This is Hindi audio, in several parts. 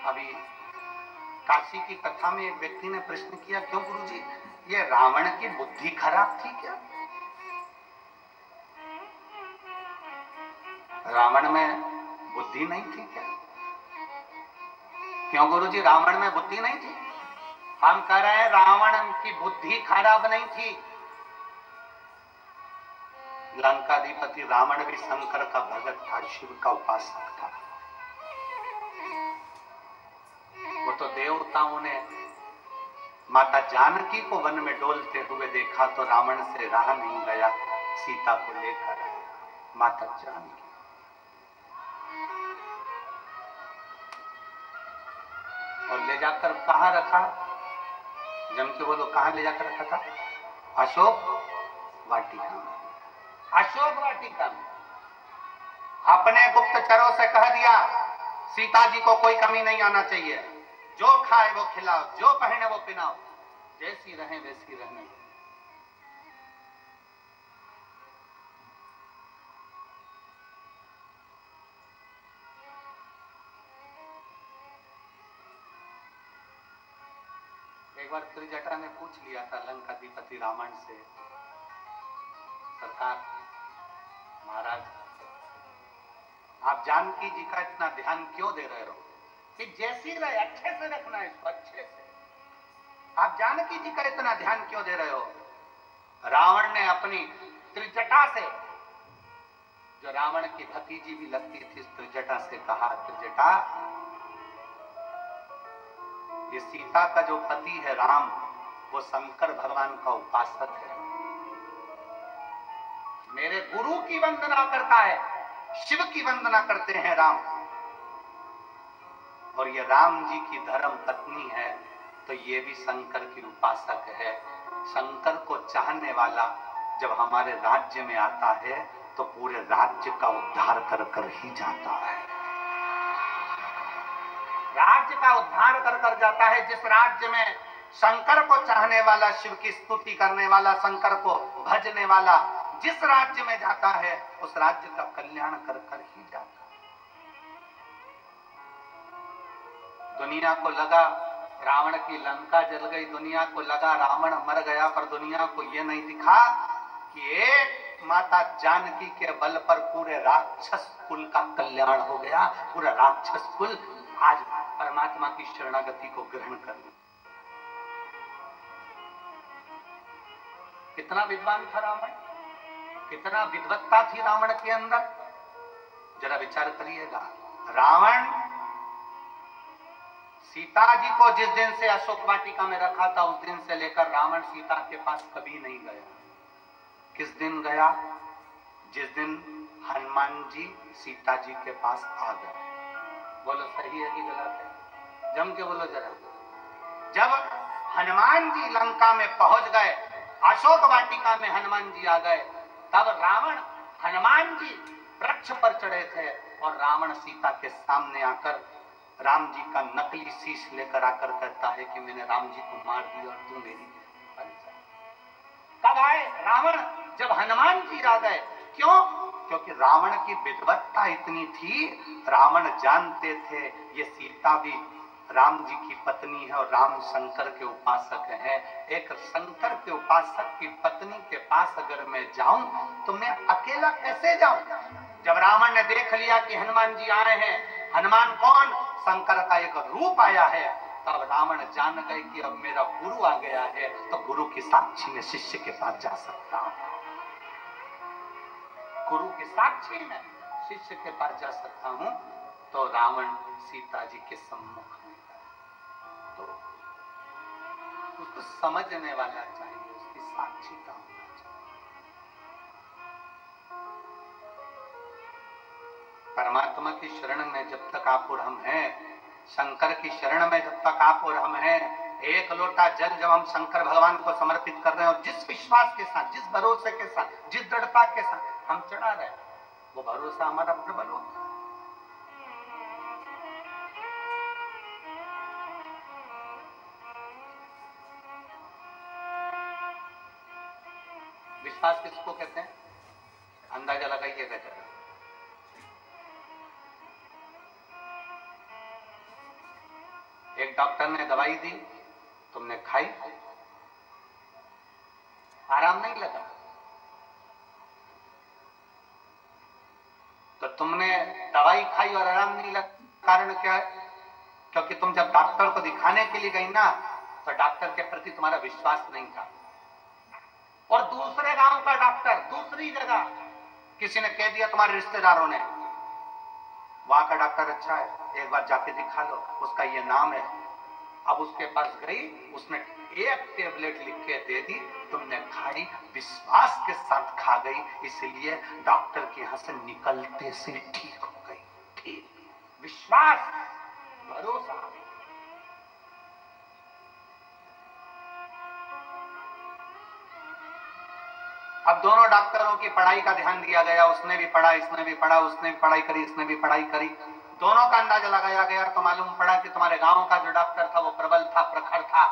अभी काशी की कथा में एक व्यक्ति ने प्रश्न किया, क्यों गुरुजी, ये रावण की बुद्धि खराब थी क्या? रावण में बुद्धि नहीं थी क्या? क्यों गुरुजी, रावण में बुद्धि नहीं थी? हम कह रहे हैं रावण की बुद्धि खराब नहीं थी। लंकाधिपति रावण भी शंकर का भगत था, शिव का उपासक था। वो तो देवताओं ने माता जानकी को वन में डोलते हुए देखा तो रावण से रहा नहीं गया, सीता को लेकर आया। माता जानकी और ले जाकर कहां रखा? जम के बोलो, कहां ले जाकर रखा था? अशोक वाटिका में। अशोक वाटिका में अपने गुप्तचरों से कह दिया, सीता जी को कोई कमी नहीं आना चाहिए, जो खाए वो खिलाओ, जो पहने वो पहनाओ, जैसी रहे वैसी रहने। एक बार त्रिजटा ने पूछ लिया था लंकाधिपति रावण से, सरकार महाराज, आप जानकी जी का इतना ध्यान क्यों दे रहे हो कि जैसी रहे अच्छे से रखना है इसको, अच्छे से। आप जानकी जी का इतना ध्यान क्यों दे रहे हो? रावण ने अपनी त्रिजटा से, जो रावण की भतीजी भी लगती थी, त्रिजटा से कहा, त्रिजटा, ये सीता का जो पति है राम, वो शंकर भगवान का उपासक है, मेरे गुरु की वंदना करता है, शिव की वंदना करते हैं राम, और ये राम जी की धर्म पत्नी है, तो ये भी शंकर की उपासक है। शंकर को चाहने वाला जब हमारे राज्य में आता है तो पूरे राज्य का उद्धार कर कर ही जाता है। राज्य का उद्धार कर कर जाता है। जिस राज्य में शंकर को चाहने वाला, शिव की स्तुति करने वाला, शंकर को भजने वाला जिस राज्य में जाता है, उस राज्य का कल्याण कर कर ही जाता है। दुनिया को लगा रावण की लंका जल गई, दुनिया को लगा रावण मर गया, पर दुनिया को यह नहीं दिखा कि एक माता जानकी के बल पर पूरे राक्षस कुल का कल्याण हो गया। पूरा राक्षस कुल आज परमात्मा की शरणागति को ग्रहण कर लिया। कितना विद्वान था रावण, कितना विद्वत्ता थी रावण के अंदर, जरा विचार करिएगा। रावण सीता जी को जिस दिन से अशोक वाटिका में रखा था, उस दिन से लेकर रावण सीता के पास कभी नहीं गया। किस दिन गया? जिस दिन हनुमान जी सीता जी के पास आ गए। बोलो सही है कि गलत है? जम के बोलो जरा। जब हनुमान जी लंका में पहुंच गए, अशोक वाटिका में हनुमान जी आ गए, तब रावण, हनुमान जी वृक्ष पर चढ़े थे और रावण सीता के सामने आकर राम जी का नकली शीश लेकर आकर कहता है कि मैंने राम जी को मार दिया और तू मेरी। कब आए रावण? जब हनुमान जी आ गए। क्यों? क्योंकि रावण की विद्वत्ता इतनी थी, रावण जानते थे ये सीता भी राम जी की पत्नी है और राम शंकर के उपासक है। एक शंकर के उपासक की पत्नी के पास अगर मैं जाऊं तो मैं अकेला कैसे जाऊं? जब रावण ने देख लिया कि हनुमान जी आए हैं, हनुमान कौन? शंकर का एक रूप आया है, तब रावण जान गए कि अब मेरा गुरु आ गया है, तो गुरु की साक्षी में शिष्य के पास जा सकता हूं, गुरु की साक्षी में शिष्य के पास जा सकता हूं। तो रावण सीता जी के सम्मुख में गया। तो उसको समझने वाला चाहिए, उसकी साक्षी का होना चाहिए। परमात्मा की शरण में जब तक आप और हम हैं, शंकर की शरण में जब तक आप और हम हैं, एक लोटा जल जब हम शंकर भगवान को समर्पित कर रहे हैं और जिस विश्वास के साथ, जिस भरोसे के साथ, जिस दृढ़ता के साथ हम चढ़ा रहे हैं, वो भरोसा हमारा प्रबल होगा। विश्वास किसको कहते हैं? अंदाजा लगाइएगा जरा। डॉक्टर ने दवाई दी, तुमने खाई, आराम नहीं लगा, तो तुमने दवाई खाई और आराम नहीं लगा, कारण क्या है? क्योंकि तुम जब डॉक्टर को दिखाने के लिए गई ना, तो डॉक्टर के प्रति तुम्हारा विश्वास नहीं था। और दूसरे गांव का डॉक्टर, दूसरी जगह किसी ने कह दिया तुम्हारे रिश्तेदारों ने, वहां का डॉक्टर अच्छा है, एक बार जाके दिखा लो, उसका ये नाम है। अब उसके पास गई, उसने एक टेबलेट लिख के दे दी, तुमने खाई, विश्वास के साथ खा गई, इसलिए डॉक्टर के यहां से निकलते से ठीक हो गई। ठीक, विश्वास, भरोसा। अब दोनों डॉक्टरों की पढ़ाई का ध्यान दिया गया, उसने भी पढ़ा, इसने भी पढ़ा, उसने भी पढ़ाई करी, इसने भी पढ़ाई करी, दोनों का अंदाजा लगाया गया तो मालूम पड़ा कि तुम्हारे गांव का जो डॉक्टर था वो प्रबल था, प्रखर था,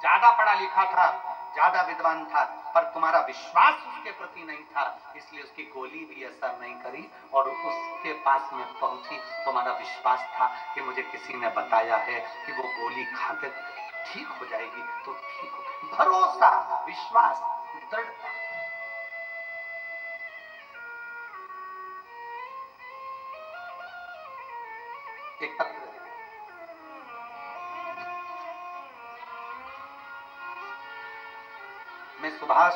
ज्यादा पढ़ा लिखा था, ज्यादा विद्वान था, पर तुम्हारा विश्वास उसके प्रति नहीं था, इसलिए उसकी गोली भी असर नहीं करी और उसके पास में पहुंची। तुम्हारा विश्वास था कि मुझे किसी ने बताया है कि वो गोली खाकर ठीक हो जाएगी, तो ठीक हो। भरोसा, विश्वास, दृढ़ता। एक पत्र, मैं सुभाष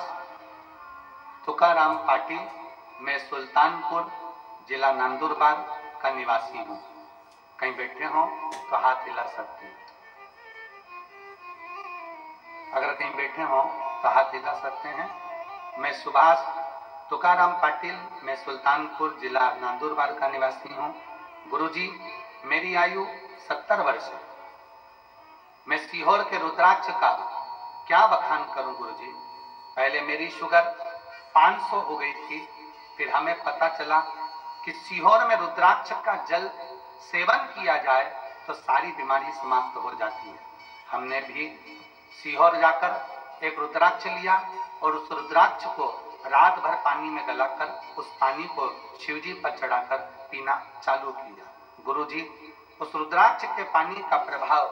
तुकाराम पाटिल, मैं सुल्तानपुर जिला नंदुरबार का निवासी हूं। कहीं बैठे हो तो हाथ हिला सकते हैं, अगर कहीं बैठे हो तो हाथ हिला सकते हैं। मैं सुभाष तुकाराम पाटिल, मैं सुल्तानपुर जिला नंदुरबार का निवासी हूं। गुरुजी, मेरी आयु 70 वर्ष है। मैं सीहोर के रुद्राक्ष का क्या बखान करूं गुरुजी। पहले मेरी शुगर 500 हो गई थी, फिर हमें पता चला कि सीहोर में रुद्राक्ष का जल सेवन किया जाए तो सारी बीमारी समाप्त हो जाती है। हमने भी सीहोर जाकर एक रुद्राक्ष लिया और उस रुद्राक्ष को रात भर पानी में गलाकर उस पानी को शिवजी पर चढ़ाकर पीना चालू किया। गुरुजी, उस रुद्राक्ष के पानी का प्रभाव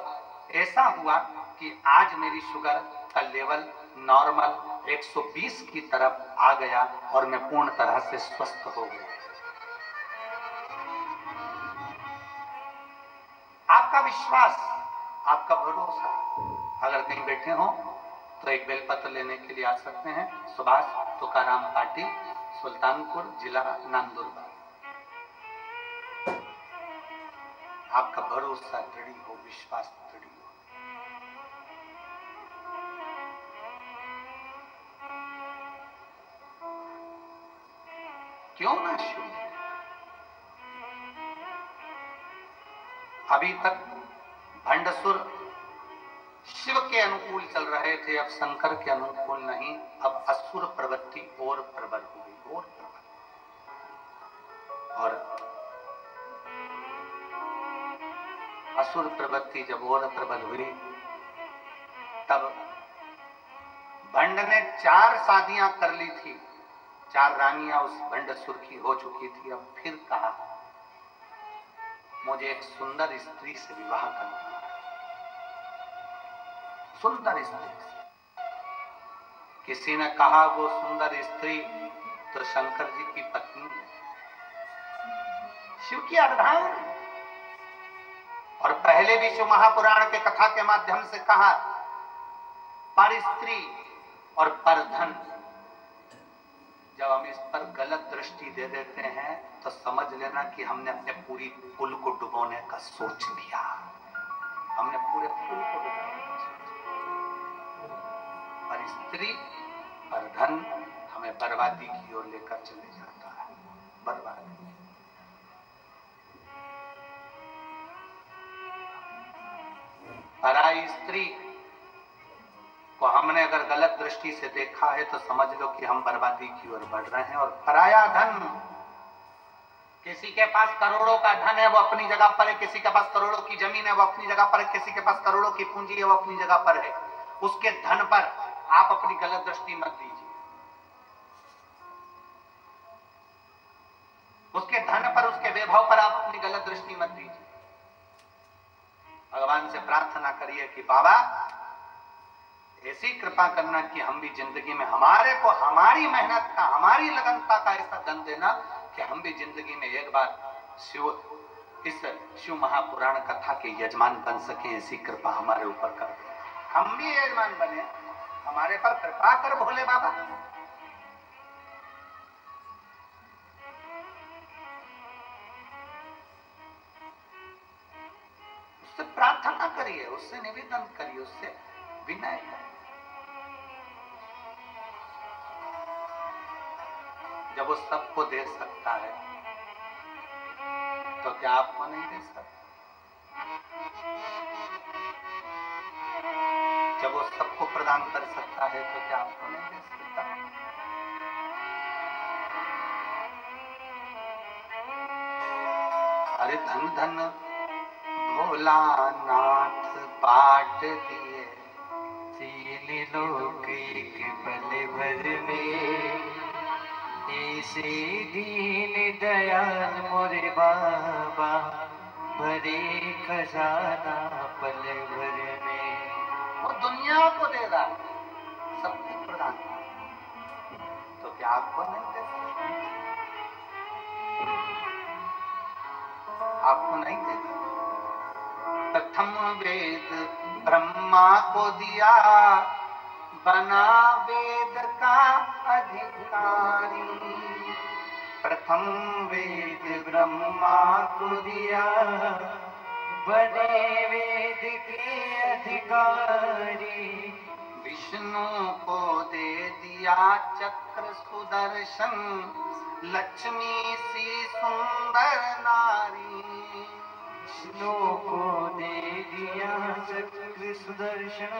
ऐसा हुआ कि आज मेरी शुगर का लेवल नॉर्मल 120 की तरफ आ गया और मैं पूर्ण तरह से स्वस्थ हो गया। आपका विश्वास, आपका भरोसा। अगर कहीं बैठे हो तो एक बेलपत्र लेने के लिए आ सकते हैं। सुभाष तुकाराम पाटिल, सुल्तानपुर जिला नंदुरबार। आपका भरोसा दृढ़ हो, विश्वास दृढ़ हो। क्यों ना शून्य? अभी तक भंडसुर शिव के अनुकूल चल रहे थे, अब शंकर के अनुकूल नहीं, अब असुर प्रवृत्ति और प्रबल हो गई, और प्रबल। और असुर प्रवृत्ति जब और प्रबल हुई, तब भंड ने 4 शादियां कर ली थी, 4 रानियां उस भंडसुर की हो चुकी थी। अब फिर कहा मुझे एक सुंदर स्त्री से विवाह करना है। सुंदर स्त्री, किसी ने कहा वो सुंदर स्त्री तो शंकर जी की पत्नी है, शिव की अर्धांगिनी। और पहले भी शिव महापुराण के कथा के माध्यम से कहा, पर स्त्री और पर धन, जब हम इस पर गलत दृष्टि दे देते हैं तो समझ लेना कि हमने अपने पूरी कुल को डुबोने का सोच लिया। हमने पूरे कुल को डुबोने का सोच लिया। पर स्त्री पर धन हमें बर्बादी की ओर लेकर चले जाता है, बर्बादी। पराई स्त्री को हमने अगर गलत दृष्टि से देखा है तो समझ लो कि हम बर्बादी की ओर बढ़ रहे हैं। और पराया धन, किसी के पास करोड़ों का धन है वो अपनी जगह पर है, किसी के पास करोड़ों की जमीन है वो अपनी जगह पर है, किसी के पास करोड़ों की पूंजी है वो अपनी जगह पर है। उसके धन पर आप अपनी गलत दृष्टि मत दीजिए, उसके धन पर, उसके वैभव पर आप अपनी गलत दृष्टि मत दीजिए। भगवान भगवान से प्रार्थना करिए कि बाबा ऐसी कृपा करना कि हम भी जिंदगी में हमारे को हमारी मेहनत का, हमारी लगनता का ऐसा धन देना कि हम भी जिंदगी में एक बार इस शिव महापुराण कथा के यजमान बन सके। ऐसी कृपा हमारे ऊपर कर दे, हम भी यजमान बने, हमारे पर कृपा कर भोले बाबा। उससे प्रार्थना करिए, उससे निवेदन करिए, उससे विनय करिए। जब वो सबको दे सकता है तो क्या आपको नहीं दे सकता? जब वो सबको प्रदान कर सकता है तो क्या आपको नहीं दे सकता? अरे धन धन भोलानाथ बाट दिए, तीन लोक एक पल भर में, ऐसे दीन दयाल मोरे बाबा, भरे खजाना पल भर में। वो दुनिया को दे रहा, सबको प्रदान, तो क्या आपको नहीं दे सकता? आपको नहीं देगा। प्रथम वेद ब्रह्मा को दिया, बना वेद का अधिकारी। प्रथम वेद ब्रह्मा को दिया, बने वेद के अधिकारी। विष्णु को दे दिया चक्र सुदर्शन, लक्ष्मी सी सुंदर नारी। विष्णु को दे दिया चक्र सुदर्शन,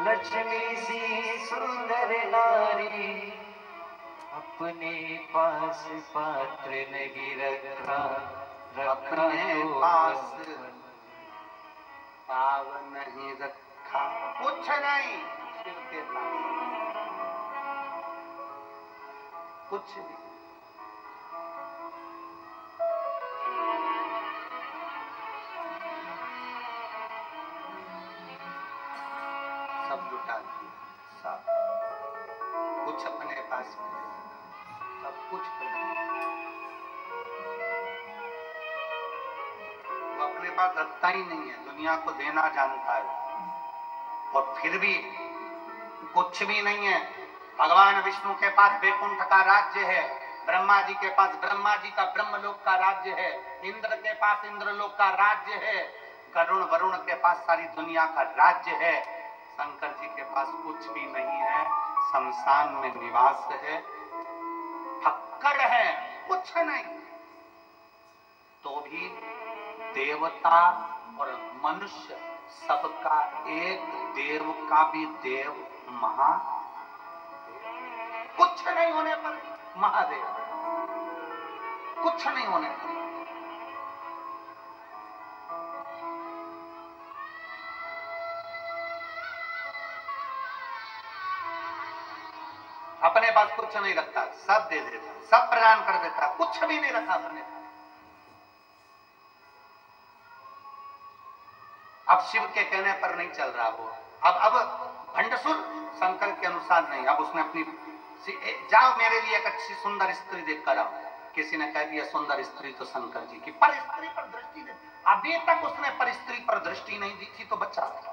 लक्ष्मी सी सुंदर नारी। अपने पास पात्र नहीं रखा, अपने पास पाव नहीं रखा, कुछ नहीं शिव के पास, कुछ नहीं। सब लुटा दिया, सब कुछ अपने पास में नहीं रखा, सब कुछ प्रदान। वो अपने पास रखता ही नहीं है, दुनिया को देना जानता है और फिर भी कुछ भी नहीं है। भगवान विष्णु के पास वैकुंठ का राज्य है, ब्रह्मा जी के पास ब्रह्मा जी का ब्रह्मलोक का राज्य है, इंद्र के पास इंद्रलोक का राज्य है, गरुण वरुण के पास सारी दुनिया का राज्य है। शंकर जी के पास कुछ भी नहीं है, शमशान में निवास है, फक्कड़ है, कुछ नहीं। तो भी देवता और मनुष्य सबका एक, देव का भी देव महादेव। कुछ नहीं होने पर महादेव, कुछ नहीं होने पर। अपने पास कुछ नहीं रखता, सब दे देता, सब प्रदान कर देता, कुछ भी नहीं रखा अपने पास। अब शिव के कहने पर नहीं चल रहा वो, अब भंडसुर शंकर के अनुसार नहीं। अब उसने अपनी, जाओ मेरे लिए एक अच्छी सुंदर स्त्री देख कर आओ। किसी ने कह दिया सुंदर स्त्री तो शंकर जी की, पर स्त्री पर दृष्टि दे। अभी तक उसने पर स्त्री पर दृष्टि नहीं दी थी तो बच्चा।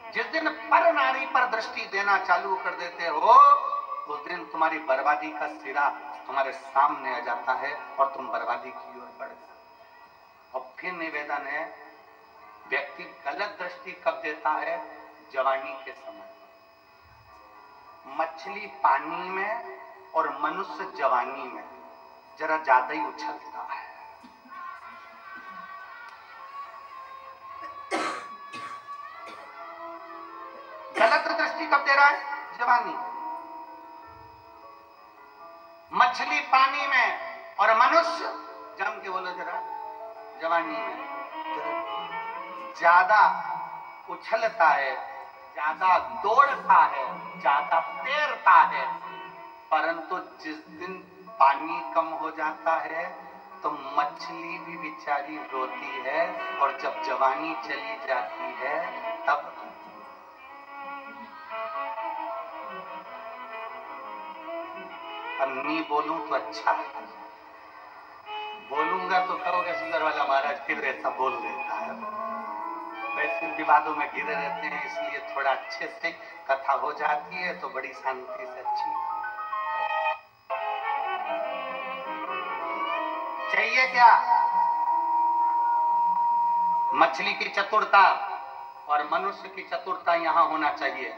जिस दिन पर नारी पर दृष्टि देना चालू कर देते हो, उस दिन तुम्हारी बर्बादी का सिरा तुम्हारे सामने आ जाता है और तुम बर्बादी की ओर बढ़ जाते हो। और फिर निवेदन है, व्यक्ति गलत दृष्टि कब देता है? जवानी के समय। मछली पानी में और मनुष्य जवानी में जरा ज्यादा ही उछलता है। गलत दृष्टि कब दे रहा है? जवानी। मछली पानी में और मनुष्य, जम के बोलो जरा, जवानी में ज्यादा उछलता है, ज्यादा दौड़ता है, ज्यादा तैरता है। परंतु जिस दिन पानी कम हो जाता है तो मछली भी बेचारी रोती है, और जब जवानी चली जाती है तब अब नहीं बोलूं तो अच्छा है, बोलूंगा तो कहोगे सुंदर वाला महाराज फिर ऐसा बोल देता है। वैसे विवादों में घिरे रहते हैं, इसलिए थोड़ा अच्छे से कथा हो जाती है तो बड़ी शांति से अच्छी। चाहिए क्या? मछली की चतुरता और मनुष्य की चतुरता यहाँ होना चाहिए।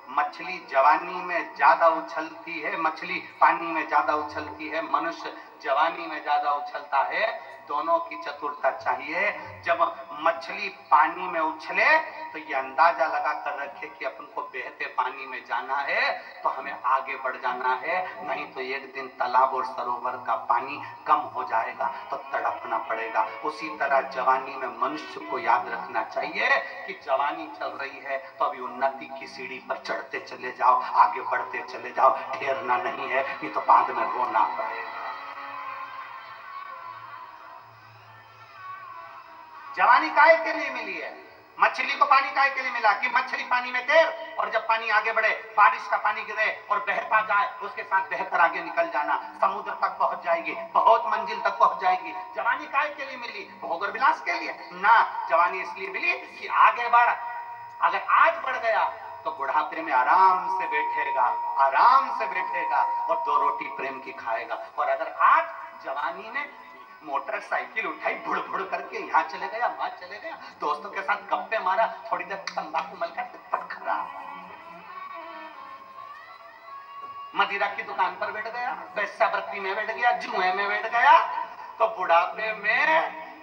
मछली जवानी में ज्यादा उछलती है, मछली पानी में ज्यादा उछलती है, मनुष्य जवानी में ज्यादा उछलता है। दोनों की चतुरता चाहिए। जब मछली पानी में उछले तो ये अंदाजा लगा कर रखे कि अपन को बहते पानी में जाना है तो हमें आगे बढ़ जाना है, नहीं तो एक दिन तालाब और सरोवर का पानी कम हो जाएगा तो तड़पना पड़ेगा। उसी तरह जवानी में मनुष्य को याद रखना चाहिए कि जवानी चल रही है तो अभी उन्नति की सीढ़ी पर चढ़ते चले जाओ, आगे बढ़ते चले जाओ, ठहरना नहीं है, नहीं तो बाद में रोना पड़ेगा। जवानी काहे के लिए मिली है? मछली को पानी काहे के लिए मिला कि मछली पानी में तैर, और जब पानी आगे बढ़े, बारिश का पानी गिरे और बहता जाए, उसके साथ बहकर आगे निकल जाना, समुद्र तक पहुंच जाएगी, बहुत मंजिल तक पहुंच जाएगी। जवानी काहे के लिए मिली? भोग और विलास के लिए ना, जवानी इसलिए मिली कि आगे बढ़। अगर आज बढ़ गया तो बुढ़ापे में आराम से बैठेगा, आराम से बैठेगा और 2 रोटी प्रेम की खाएगा। और अगर आज जवानी में मोटरसाइकिल उठाई, भुड़ भुड़ करके यहाँ चले गया, वहां चले गया, दोस्तों के साथ गप्पे मारा, थोड़ी देर तंबाकू मलकर खराब, मदिरा की दुकान पर बैठ गया, वेश्यावृत्ति में बैठ गया, जुए में बैठ गया, तो बुढ़ापे में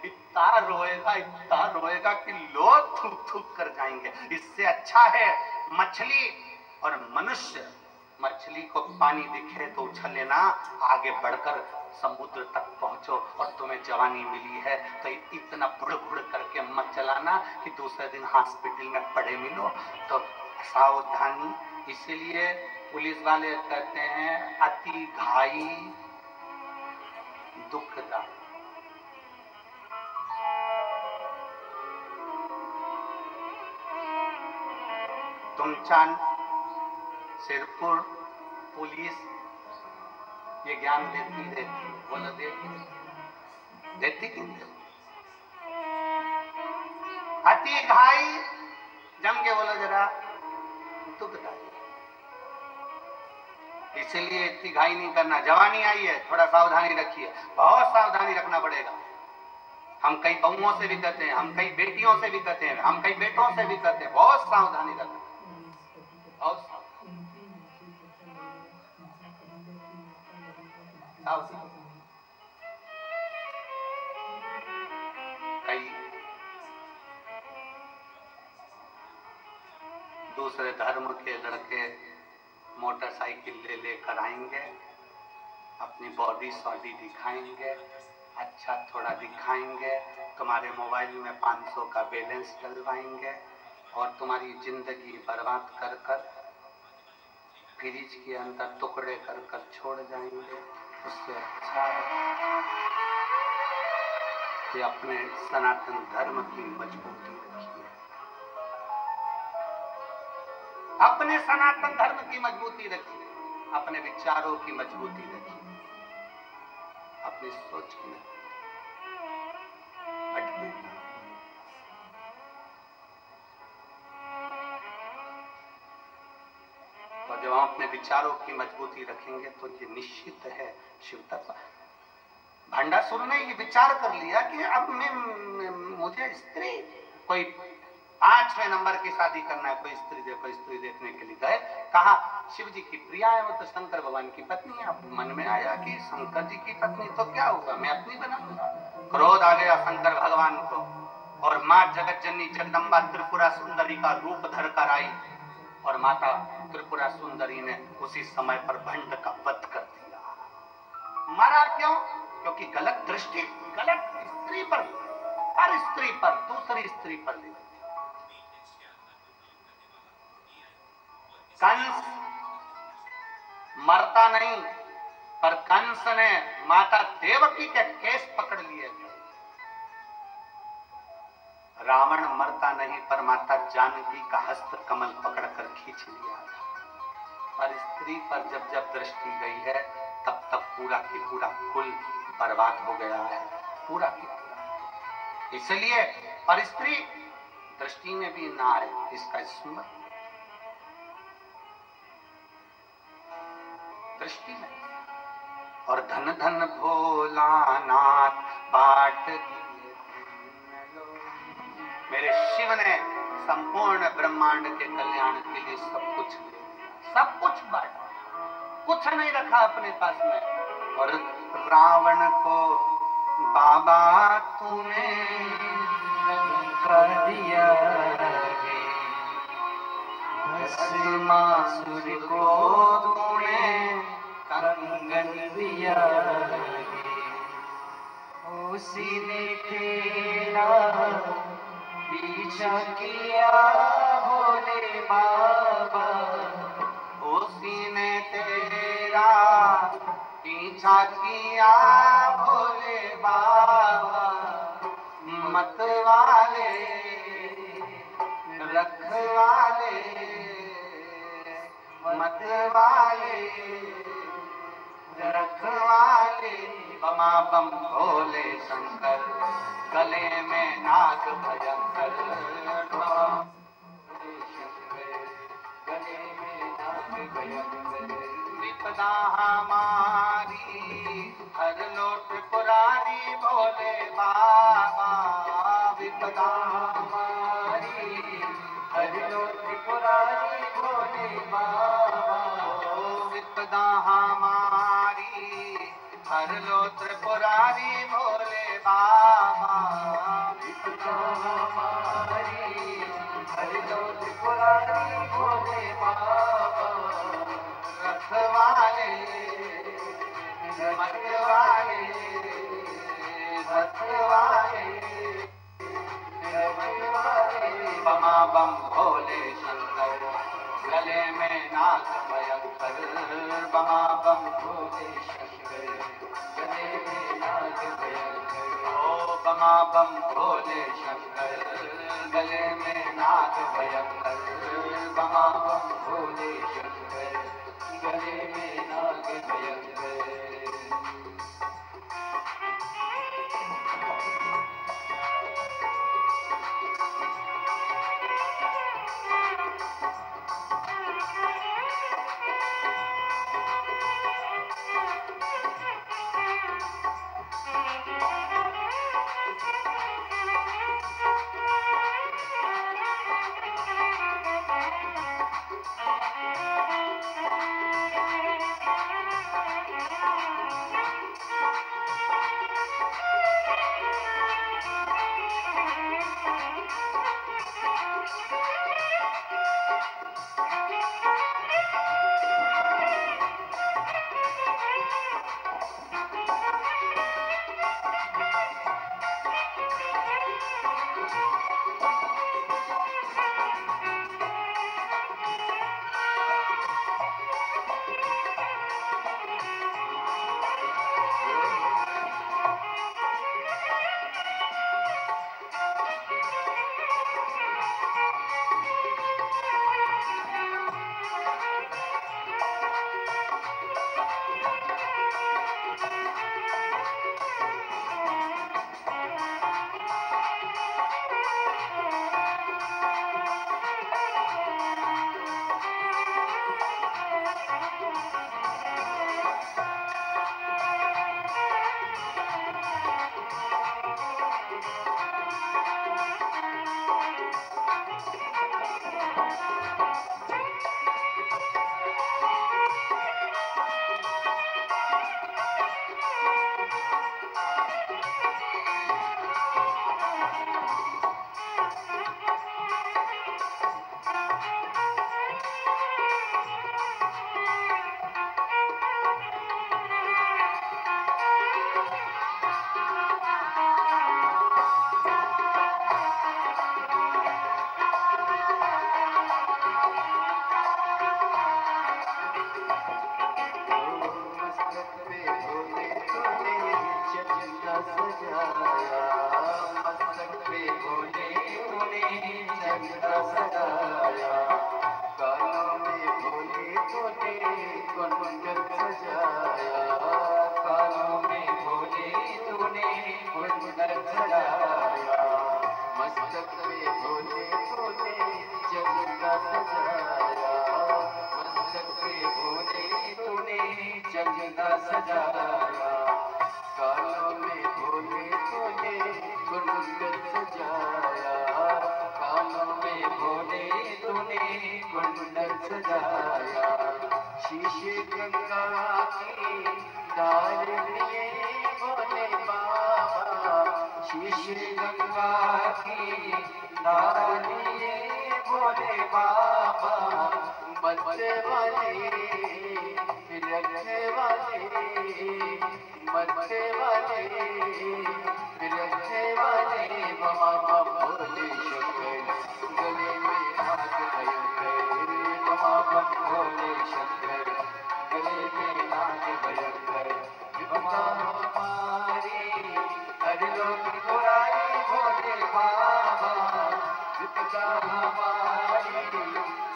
इतना रोएगा कि लोग थूक थूक कर जाएंगे। इससे अच्छा है मछली और मनुष्य, मछली को पानी दिखे तो उछल लेना, आगे बढ़कर समुद्र तक पहुंचो। और तुम्हें जवानी मिली है तो इतना बुड़ बुड़ करके मत चलाना कि दूसरे दिन हॉस्पिटल में पड़े मिलो। तो सावधानी, इसीलिए पुलिस वाले कहते हैं अति घाई दुखदायी। तुमचान, सिरपुर पुलिस ये ज्ञान देती रहती, बोलो देती कि अति घाई, जम के बोलो जरा, दुखदायी। इसलिए इतनी घाई नहीं करना। जवानी आई है, थोड़ा सावधानी रखिए, बहुत सावधानी रखना पड़ेगा। हम कई बहुओं से भी कहते हैं, हम कई बेटियों से भी कहते हैं, हम कई बेटों से भी कहते हैं, बहुत सावधानी रखना, बहुत सावधानी। कई दूसरे धर्म के लड़के मोटरसाइकिल ले लेकर आएंगे, अपनी बॉडी सॉडी दिखाएंगे, अच्छा थोड़ा दिखाएंगे, तुम्हारे मोबाइल में 500 का बैलेंस डलवाएंगे और तुम्हारी जिंदगी बर्बाद कर कर फ्रिज के अंदर टुकड़े कर कर छोड़ जाएंगे। उससे अच्छा है कि अपने सनातन धर्म की मजबूती रखिए, अपने सनातन धर्म की मजबूती रखिए, अपने विचारों की मजबूती रखिए, अपनी सोच की मजबूती। और जब हम अपने विचारों की मजबूती रखेंगे तो ये निश्चित है शिव तत्व। भंडासुर ने ये विचार कर लिया कि अब मुझे स्त्री, कोई 5वें नंबर की शादी करना है, कोई स्त्री देखो, स्त्री देखने के लिए गए, कहा शिव जी की प्रिया है, वो तो शंकर भगवान की पत्नी है। अब मन में आया कि शंकर जी की पत्नी तो क्या हुआ, मैं अपनी बनाऊंगा। क्रोध आ गया शंकर भगवान को, और माँ जगत जननी जगदम्बा त्रिपुरा सुंदरी का रूप धर कर आई, और माता त्रिपुरा सुंदरी ने उसी समय पर भंड का वध कर दिया। मरा क्यों? क्योंकि गलत दृष्टि, गलत स्त्री पर, हर स्त्री पर, दूसरी स्त्री पर ले। कंस मरता नहीं, पर कंस ने माता देवकी के केस पकड़ लिए थे। रावण मरता नहीं, पर माता जानकी का हस्त कमल पकड़कर खींच लिया था। पर स्त्री पर जब जब दृष्टि गई है, तब तब पूरा की पूरा कुल बर्बाद हो गया है, पूरा की पूरा। इसलिए पर स्त्री दृष्टि में भी ना आए, इसका स्मरण दृष्टि में। और धन धन भोलानाथ बाट दिए मेरे शिव ने संपूर्ण ब्रह्मांड के कल्याण के लिए सब कुछ दे दिया, सब कुछ बांटा, कुछ नहीं रखा अपने पास में। और रावण को बाबा तूने कर दिया भस्मासुर को तूने कंगन दिया, उसी ने तेरा पीछा किया भोले बाबा, उसी ने तेरा पीछा किया भोले बाबा। मतवाले रखवाले मतवाले रखवाले, बमा बम भोले शंकर, गले में नाग भयंकर। गले में नाग भयंकर, विपदा हमारी हर लोट पुरानी भोले बाबा। विपदा हमारी हर लोट पुरानी भोले बाबा, विपदा हमारी हर लोट पुरानी भोले बाबा। विपदा हमारी हर लोट पुरानी भोले बाबा, रखवाले मतवाले रखवाले बमा बम भोले शंकर, गले में नाग भयंकर। बमा बम भोले शंकर, गले में नाग भयंकर, ओ बमा बम भोले शंकर, गले में नाग भयंकर। बमा बम भोले शंकर, गले में नाग भयंकर। सजाया, कानों में भोले तूने कुंडल सजाया, कानों में भोले तूने कुंडल सजाया, शीशे गंगा की डाल लिए भोले बाबा, शीशे गंगा की डाल लिए भोले बाबा, बच्चे वाले रखने वाले, बच्चे वाले रखने वाले, बाबा भोले शंकर गले में नाग भयंकर, बाबा भोले शंकर गले में नाग भयंकर, विपदा हमारी हर लोग बुराई भोले बाबा, विपदा हमारी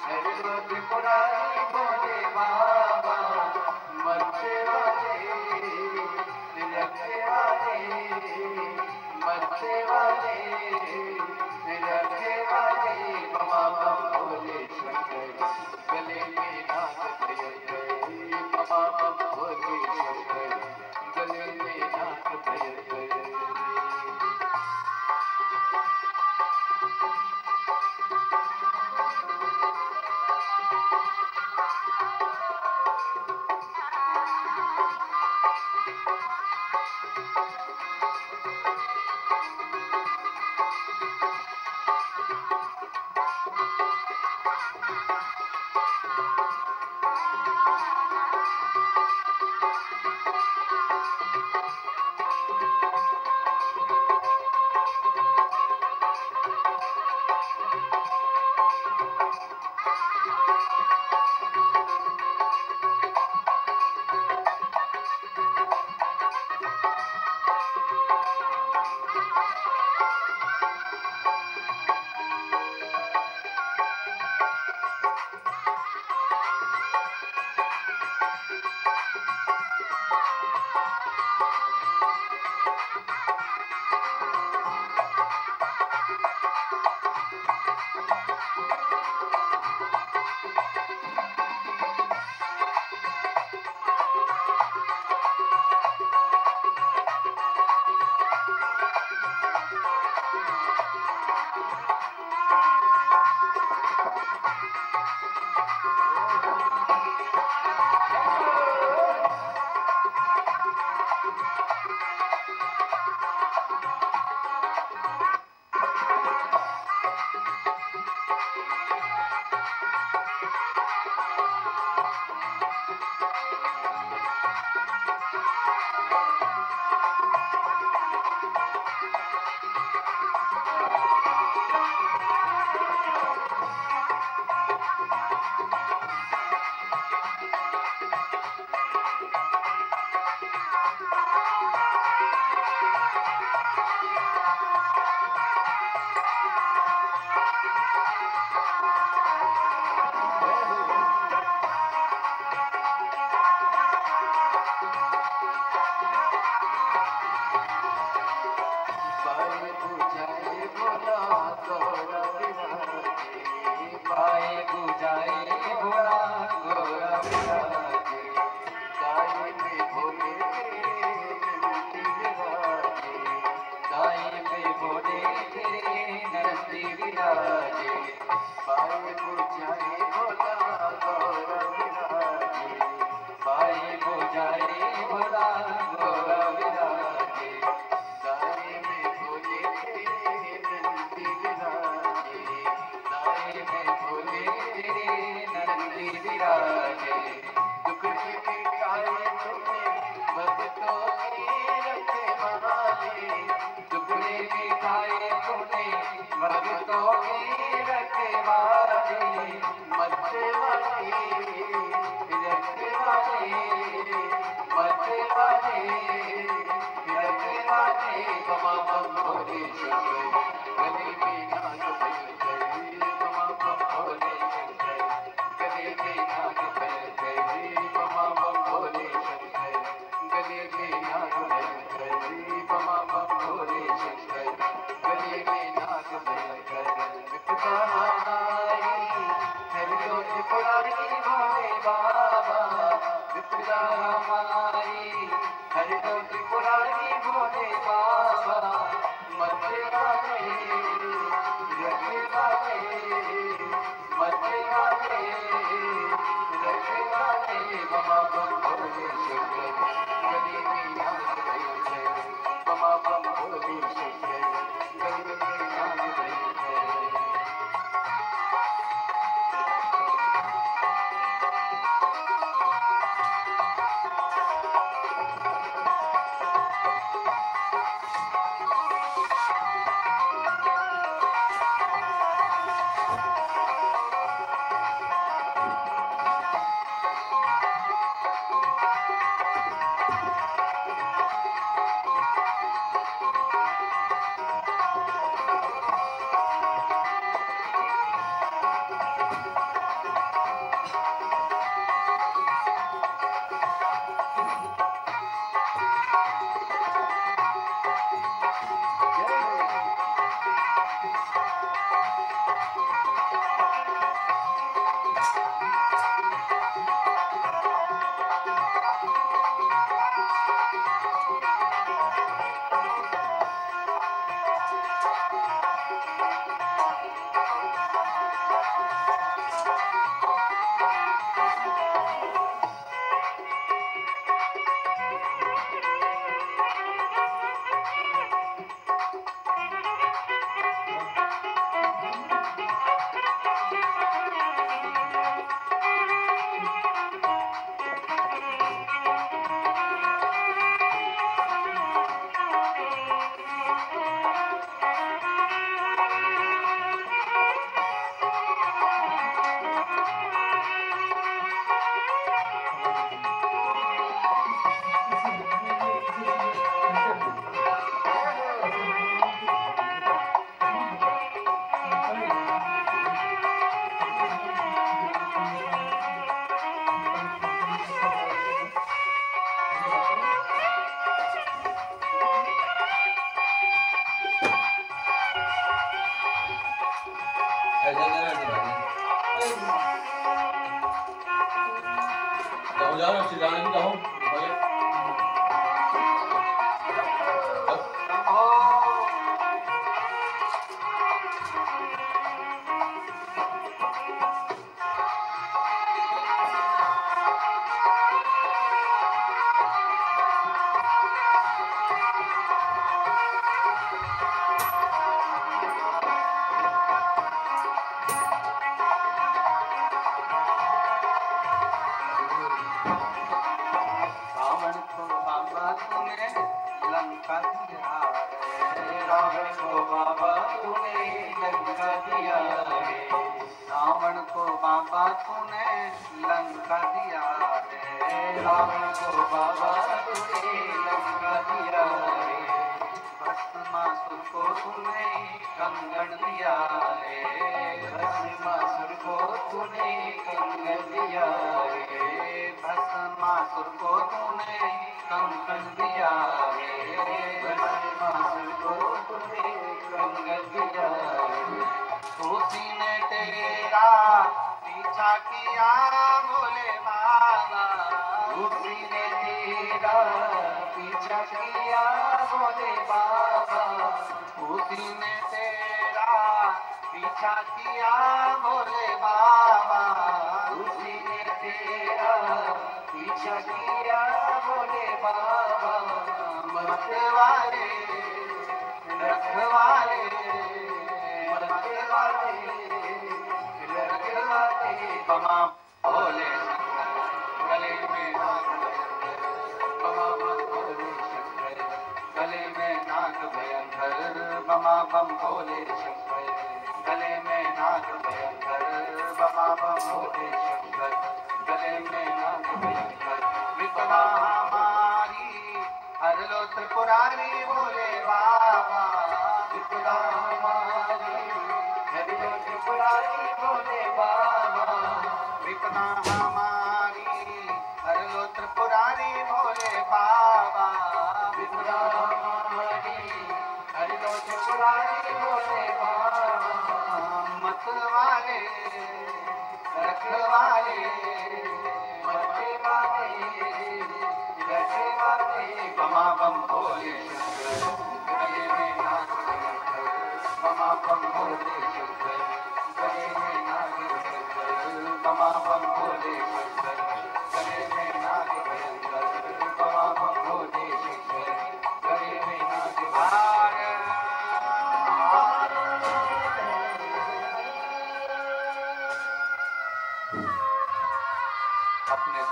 हर लोग बुराई भोले बाबा, मरते वाले रखने वाले, मरते वाले रखने वाले, बाबा भोले शंकर गले में नाग भयंकर, बाबा भोले शंकर गले में नाग भयंकर। बमा बम भोले शंकर गले में नाग भयंकर बमा बम भोले शंकर गले में नाग भयंकर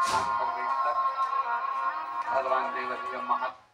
स्थान पर बैठकर भगवान देवत के महत्व